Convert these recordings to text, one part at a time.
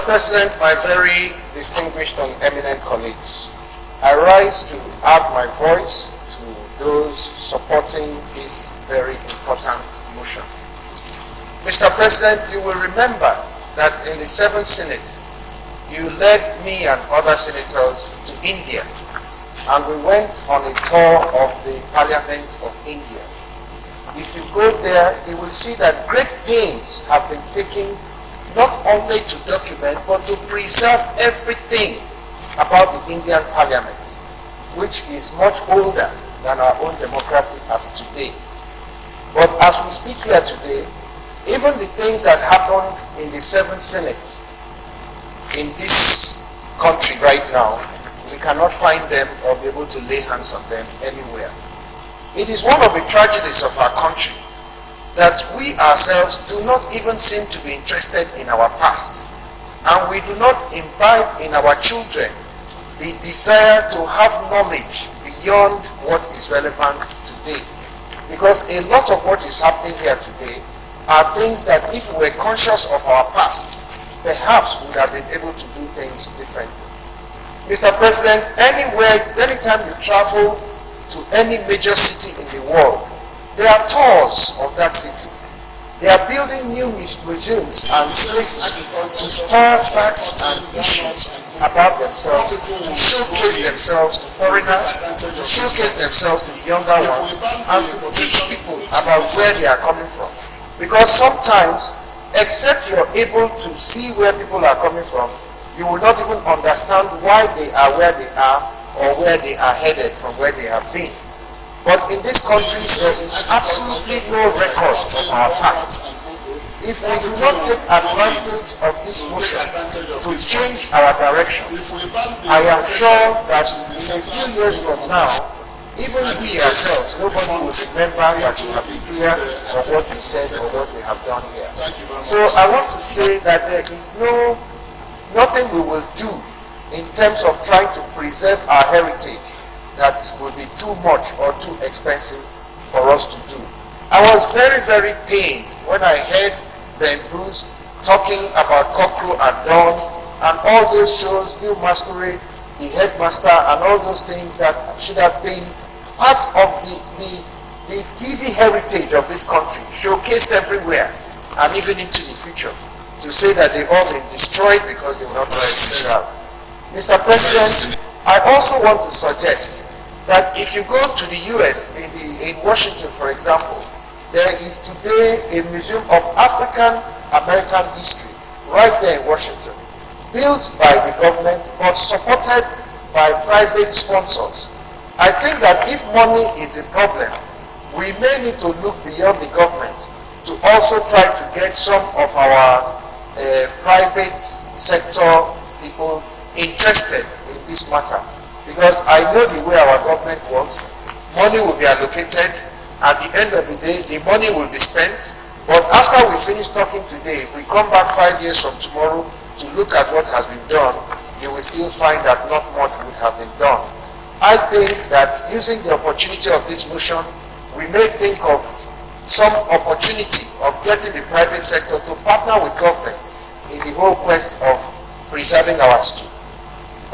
President, my very distinguished and eminent colleagues, I rise to add my voice to those supporting this very important motion. Mr. President, you will remember that in the 7th Senate, you led me and other senators to India, and we went on a tour of the Parliament of India. If you go there, you will see that great pains have been taken not only to document, but to preserve everything about the Indian Parliament, which is much older than our own democracy as today. But as we speak here today, even the things that happened in the 7th Senate in this country right now, we cannot find them or be able to lay hands on them anywhere. It is one of the tragedies of our country that we ourselves do not even seem to be interested in our past, and we do not imbibe in our children the desire to have knowledge beyond what is relevant today. Because a lot of what is happening here today are things that if we were conscious of our past, perhaps we would have been able to do things differently. Mr. President, anytime you travel to any major city in the world, there are tours of that city. They are building new museums and places to store facts and issues about themselves, to showcase themselves to foreigners, to showcase themselves to the younger ones, and to teach people about where they are coming from. Because sometimes, except you're able to see where people are coming from, you will not even understand why they are where they are or where they are headed from where they have been. But in this country, there is absolutely no record of our past. If we do not take advantage of this motion to change our direction, I am sure that in a few years from now, even we ourselves, nobody will remember that we have been here or what we said or what we have done here. So I want to say that there is nothing we will do in terms of trying to preserve our heritage that will be too much or too expensive for us to do. I was very, very pained when I heard Ben Bruce talking about Cockroach and Dawn and all those shows, New Masquerade, The Headmaster, and all those things that should have been part of the TV heritage of this country, showcased everywhere and even into the future, to say that they've all been destroyed because they were not carried out. Mr. President, I also want to suggest that if you go to the US, in Washington, for example, there is today a Museum of African American History right there in Washington, built by the government but supported by private sponsors. I think that if money is a problem, we may need to look beyond the government to also try to get some of our private sector people interested in this matter. Because I know the way our government works, money will be allocated, at the end of the day, the money will be spent, but after we finish talking today, if we come back 5 years from tomorrow to look at what has been done, you will still find that not much would have been done. I think that using the opportunity of this motion, we may think of some opportunity of getting the private sector to partner with government in the whole quest of preserving our history.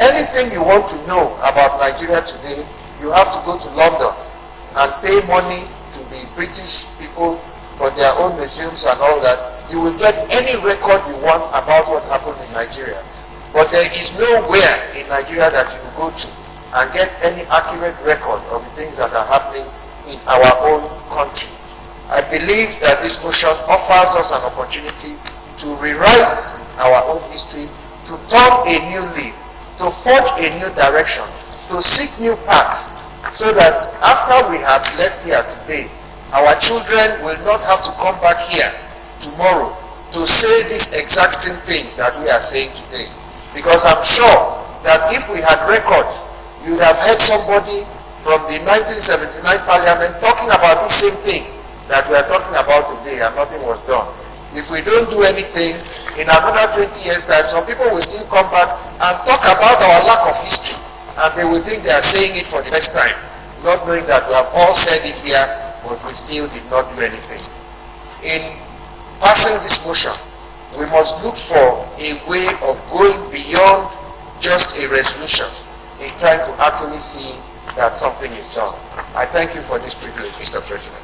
Anything you want to know about Nigeria today, you have to go to London and pay money to the British people for their own museums and all that. You will get any record you want about what happened in Nigeria. But there is nowhere in Nigeria that you will go to and get any accurate record of the things that are happening in our own country. I believe that this motion offers us an opportunity to rewrite our own history, to turn a new leaf, to forge a new direction, to seek new paths, so that after we have left here today, our children will not have to come back here tomorrow to say these exact same things that we are saying today. Because I'm sure that if we had records, you would have heard somebody from the 1979 Parliament talking about the same thing that we are talking about today, and nothing was done. If we don't do anything, in another 20 years' time, some people will still come back and talk about our lack of history, and they will think they are saying it for the first time, not knowing that we have all said it here, but we still did not do anything. In passing this motion, we must look for a way of going beyond just a resolution in trying to actually see that something is done. I thank you for this privilege, Mr. President.